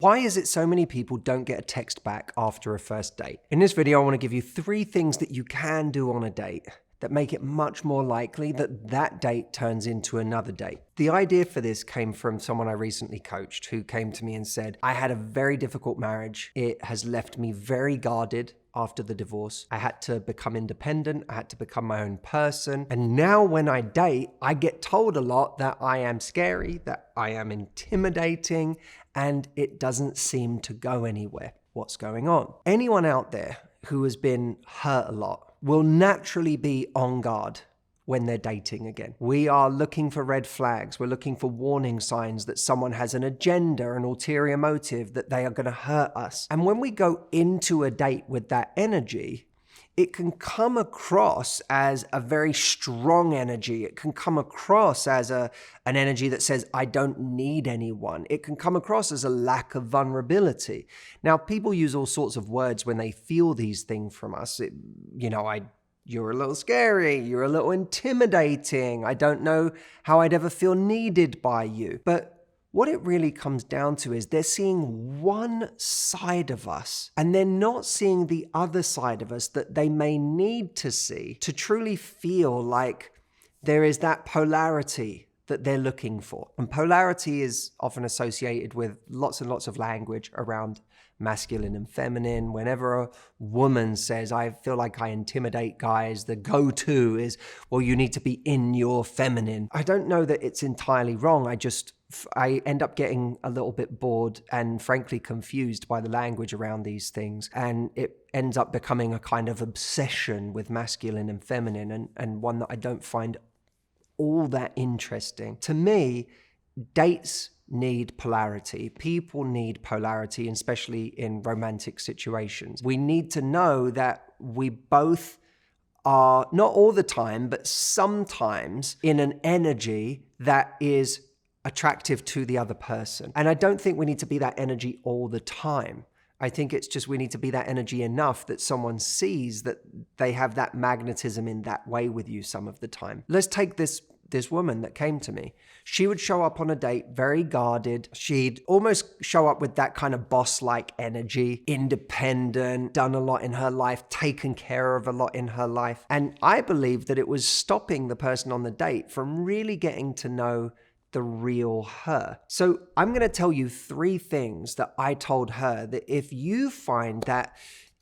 Why is it so many people don't get a text back after a first date? In this video, I want to give you 3 things that you can do on a date that make it much more likely that that date turns into another date. The idea for this came from someone I recently coached who came to me and said, I had a very difficult marriage. It has left me very guarded after the divorce. I had to become independent. I had to become my own person. And now when I date, I get told a lot that I am scary, that I am intimidating, and it doesn't seem to go anywhere. What's going on? Anyone out there who has been hurt a lot will naturally be on guard when they're dating again. We are looking for red flags. We're looking for warning signs that someone has an agenda, an ulterior motive, that they are going to hurt us. And when we go into a date with that energy, it can come across as a very strong energy. It can come across as an energy that says, I don't need anyone. It can come across as a lack of vulnerability. Now, people use all sorts of words when they feel these things from us. You're a little scary, you're a little intimidating, I don't know how I'd ever feel needed by you. But what it really comes down to is they're seeing one side of us and they're not seeing the other side of us that they may need to see to truly feel like there is that polarity that they're looking for. And polarity is often associated with lots and lots of language around masculine and feminine. Whenever a woman says, I feel like I intimidate guys, the go-to is, well, you need to be in your feminine. I don't know that it's entirely wrong. I end up getting a little bit bored and frankly confused by the language around these things. And it ends up becoming a kind of obsession with masculine and feminine, and one that I don't find all that interesting. To me, dates need polarity. People need polarity, especially in romantic situations. We need to know that we both are, not all the time, but sometimes in an energy that is attractive to the other person. And I don't think we need to be that energy all the time. I think it's just we need to be that energy enough that someone sees that they have that magnetism in that way with you some of the time. Let's take this woman that came to me. She would show up on a date very guarded. She'd almost show up with that kind of boss-like energy, independent, done a lot in her life, taken care of a lot in her life. And I believe that it was stopping the person on the date from really getting to know the real her. So I'm going to tell you 3 things that I told her that if you find that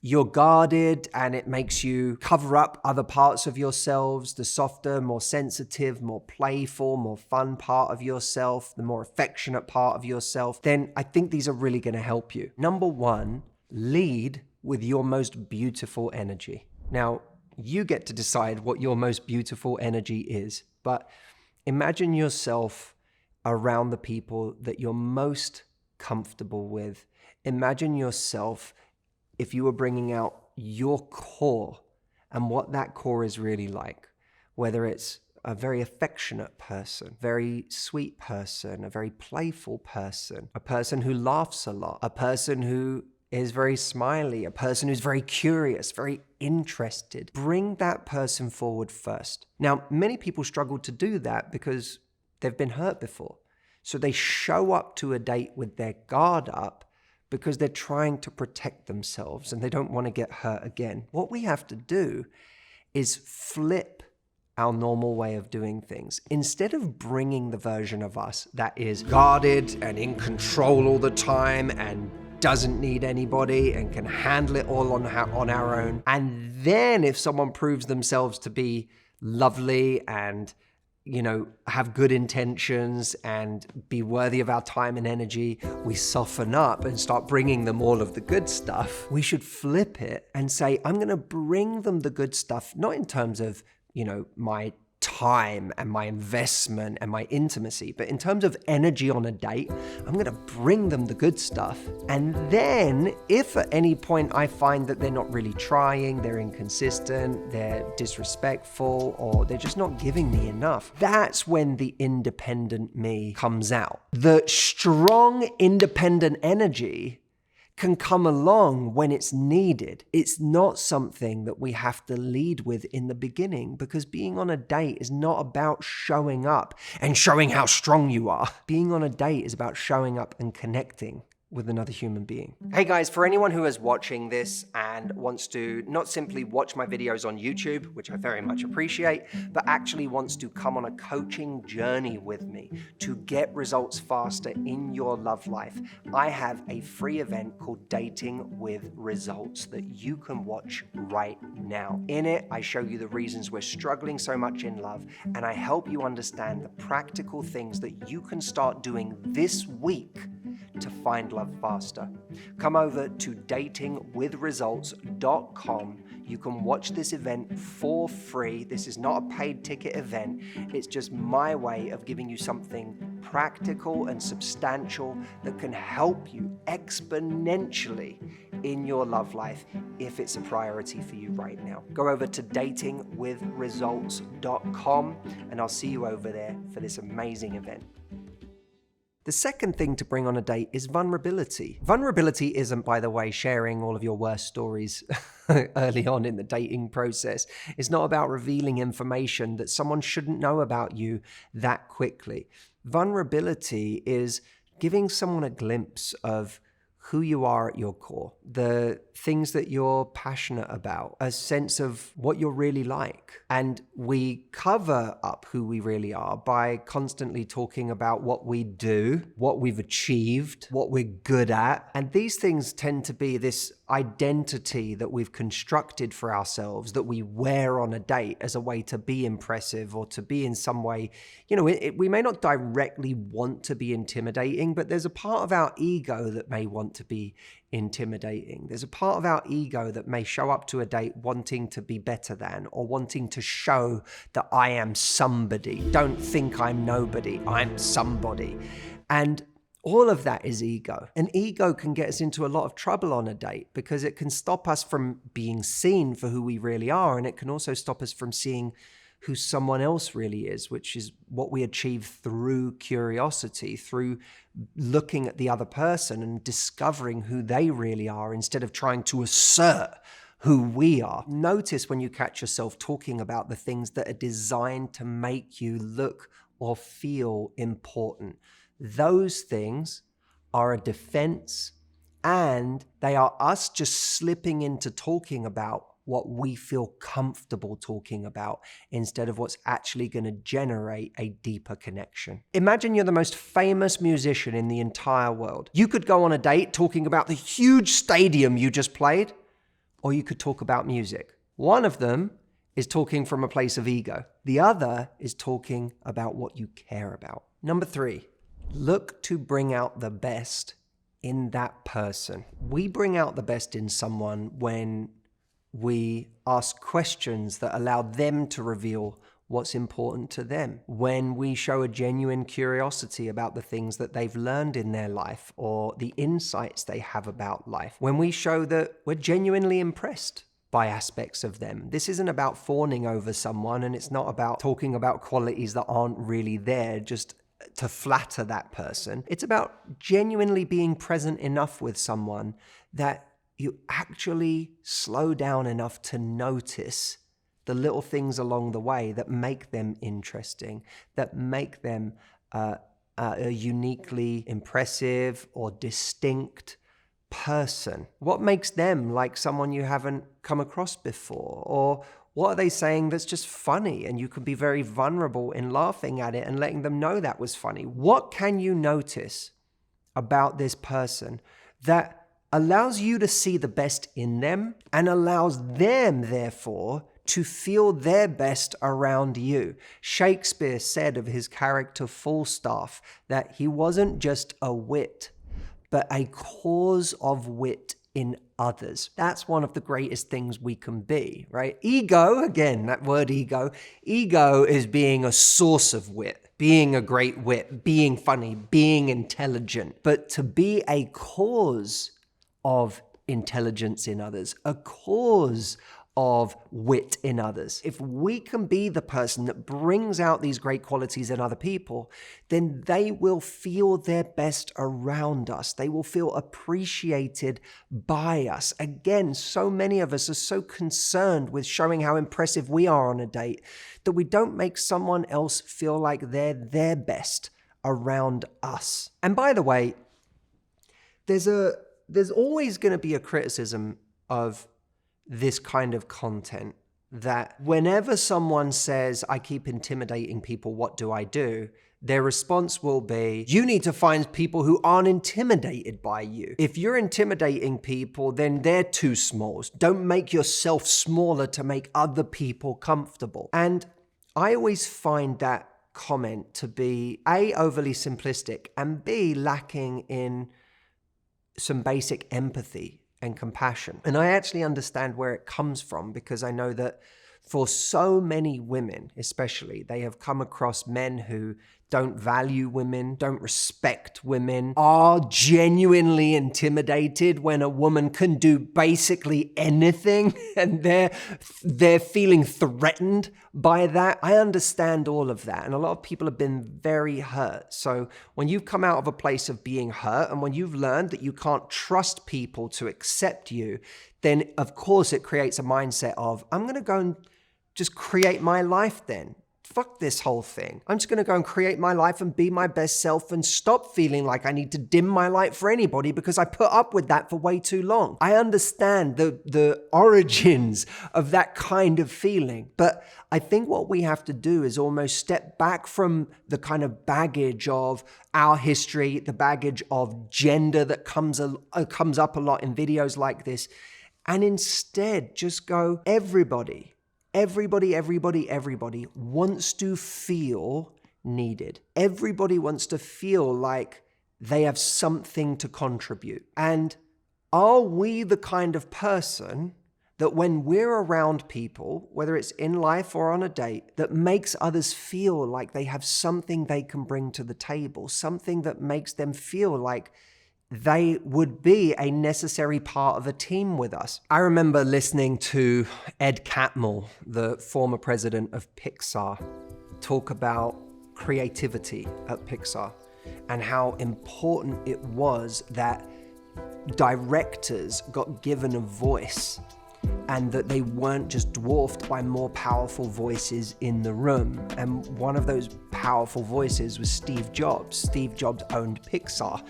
you're guarded and it makes you cover up other parts of yourselves, the softer, more sensitive, more playful, more fun part of yourself, the more affectionate part of yourself, then I think these are really going to help you. Number 1, lead with your most beautiful energy. Now, you get to decide what your most beautiful energy is, but imagine yourself around the people that you're most comfortable with. Imagine yourself if you were bringing out your core and what that core is really like, whether it's a very affectionate person, very sweet person, a very playful person, a person who laughs a lot, a person who is very smiley, a person who's very curious, very interested. Bring that person forward first. Now, many people struggle to do that because they've been hurt before. So they show up to a date with their guard up because they're trying to protect themselves and they don't want to get hurt again. What we have to do is flip our normal way of doing things. Instead of bringing the version of us that is guarded and in control all the time and doesn't need anybody and can handle it all on our own, and then if someone proves themselves to be lovely and have good intentions and be worthy of our time and energy, we soften up and start bringing them all of the good stuff. We should flip it and say, I'm going to bring them the good stuff, not in terms of, my time and my investment and my intimacy, but in terms of energy on a date, I'm going to bring them the good stuff. And then if at any point I find that they're not really trying, they're inconsistent, they're disrespectful, or they're just not giving me enough, that's when the independent me comes out. The strong, independent energy can come along when it's needed. It's not something that we have to lead with in the beginning, because being on a date is not about showing up and showing how strong you are. Being on a date is about showing up and connecting with another human being. Hey guys, for anyone who is watching this and wants to not simply watch my videos on YouTube, which I very much appreciate, but actually wants to come on a coaching journey with me to get results faster in your love life, I have a free event called Dating with Results that you can watch right now. In it, I show you the reasons we're struggling so much in love, and I help you understand the practical things that you can start doing this week to find love faster. Come over to datingwithresults.com. You can watch this event for free. This is not a paid ticket event. It's just my way of giving you something practical and substantial that can help you exponentially in your love life if it's a priority for you right now. Go over to datingwithresults.com and I'll see you over there for this amazing event. The second thing to bring on a date is vulnerability. Vulnerability isn't, by the way, sharing all of your worst stories early on in the dating process. It's not about revealing information that someone shouldn't know about you that quickly. Vulnerability is giving someone a glimpse of who you are at your core, the things that you're passionate about, a sense of what you're really like. And we cover up who we really are by constantly talking about what we do, what we've achieved, what we're good at. And these things tend to be this identity that we've constructed for ourselves that we wear on a date as a way to be impressive or to be in some way, we may not directly want to be intimidating, but there's a part of our ego that may want to be intimidating. There's a part of our ego that may show up to a date wanting to be better than, or wanting to show that I am somebody. Don't think I'm nobody, I'm somebody. And all of that is ego. And ego can get us into a lot of trouble on a date because it can stop us from being seen for who we really are. And it can also stop us from seeing who someone else really is, which is what we achieve through curiosity, through looking at the other person and discovering who they really are instead of trying to assert who we are. Notice when you catch yourself talking about the things that are designed to make you look or feel important. Those things are a defense, and they are us just slipping into talking about what we feel comfortable talking about instead of what's actually going to generate a deeper connection. Imagine you're the most famous musician in the entire world. You could go on a date talking about the huge stadium you just played, or you could talk about music. One of them is talking from a place of ego. The other is talking about what you care about. Number 3, look to bring out the best in that person. We bring out the best in someone when we ask questions that allow them to reveal what's important to them. When we show a genuine curiosity about the things that they've learned in their life or the insights they have about life. When we show that we're genuinely impressed by aspects of them. This isn't about fawning over someone, and it's not about talking about qualities that aren't really there just to flatter that person. It's about genuinely being present enough with someone that you actually slow down enough to notice the little things along the way that make them interesting, that make them a uniquely impressive or distinct person. What makes them like someone you haven't come across before? Or what are they saying that's just funny? And you can be very vulnerable in laughing at it and letting them know that was funny. What can you notice about this person that allows you to see the best in them and allows them, therefore, to feel their best around you? Shakespeare said of his character Falstaff that he wasn't just a wit, but a cause of wit in others. That's one of the greatest things we can be, right? Ego, again, that word ego is being a source of wit, being a great wit, being funny, being intelligent. But to be a cause of intelligence in others, a cause of wit in others. If we can be the person that brings out these great qualities in other people, then they will feel their best around us. They will feel appreciated by us. Again, so many of us are so concerned with showing how impressive we are on a date that we don't make someone else feel like they're their best around us. And by the way, There's always going to be a criticism of this kind of content, that whenever someone says, I keep intimidating people, what do I do? Their response will be, you need to find people who aren't intimidated by you. If you're intimidating people, then they're too small. Don't make yourself smaller to make other people comfortable. And I always find that comment to be A, overly simplistic, and B, lacking in some basic empathy and compassion. And I actually understand where it comes from, because I know that for so many women, especially, they have come across men who don't value women, don't respect women, are genuinely intimidated when a woman can do basically anything, and they're feeling threatened by that. I understand all of that, and a lot of people have been very hurt. So when you've come out of a place of being hurt, and when you've learned that you can't trust people to accept you, then of course it creates a mindset of, I'm going to go and just create my life then. Fuck this whole thing. I'm just going to go and create my life and be my best self and stop feeling like I need to dim my light for anybody because I put up with that for way too long. I understand the origins of that kind of feeling, but I think what we have to do is almost step back from the kind of baggage of our history, the baggage of gender that comes up a lot in videos like this, and instead just go, everybody wants to feel needed. Everybody wants to feel like they have something to contribute. And are we the kind of person that when we're around people, whether it's in life or on a date, that makes others feel like they have something they can bring to the table, something that makes them feel like they would be a necessary part of a team with us? I remember listening to Ed Catmull, the former president of Pixar, talk about creativity at Pixar and how important it was that directors got given a voice and that they weren't just dwarfed by more powerful voices in the room. And one of those powerful voices was Steve Jobs. Steve Jobs owned Pixar.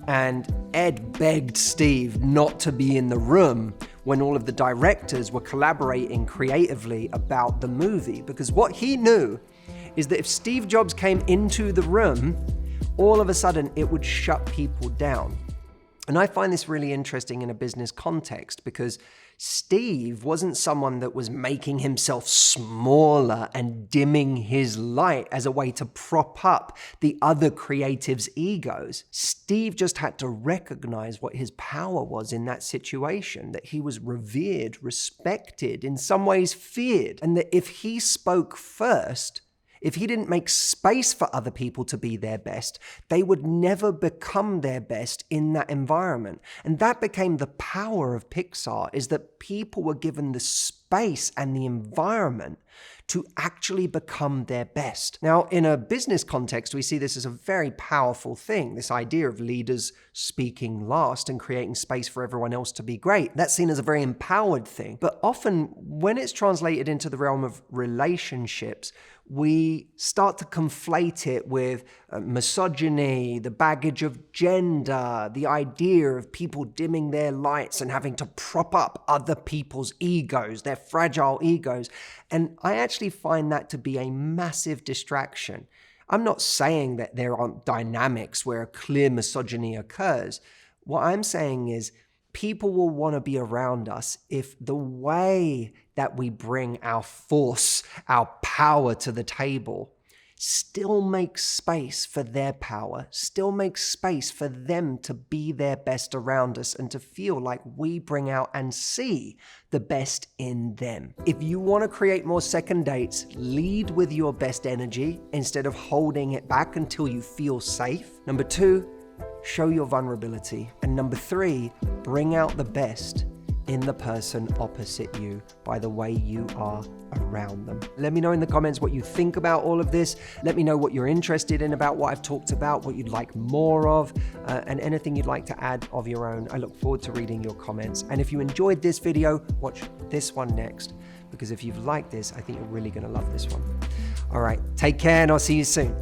And Ed begged Steve not to be in the room when all of the directors were collaborating creatively about the movie, because what he knew is that if Steve Jobs came into the room, all of a sudden it would shut people down. And I find this really interesting in a business context, because Steve wasn't someone that was making himself smaller and dimming his light as a way to prop up the other creatives' egos. Steve just had to recognize what his power was in that situation, that he was revered, respected, in some ways feared, and that if he spoke first, if he didn't make space for other people to be their best, they would never become their best in that environment. And that became the power of Pixar, is that people were given the space and the environment to actually become their best. Now, in a business context, we see this as a very powerful thing, this idea of leaders speaking last and creating space for everyone else to be great. That's seen as a very empowered thing. But often, when it's translated into the realm of relationships, we start to conflate it with misogyny, the baggage of gender, the idea of people dimming their lights and having to prop up other people's egos, their fragile egos. And I actually find that to be a massive distraction. I'm not saying that there aren't dynamics where a clear misogyny occurs. What I'm saying is people will want to be around us if the way that we bring our force, our power to the table, still makes space for their power, still makes space for them to be their best around us and to feel like we bring out and see the best in them. If you want to create more second dates, lead with your best energy instead of holding it back until you feel safe. Number 2, show your vulnerability. And number 3, bring out the best in the person opposite you by the way you are around them. Let me know in the comments what you think about all of this. Let me know what you're interested in about what I've talked about, what you'd like more of, and anything you'd like to add of your own. I look forward to reading your comments. And if you enjoyed this video, watch this one next, because if you've liked this, I think you're really going to love this one. All right, take care, and I'll see you soon.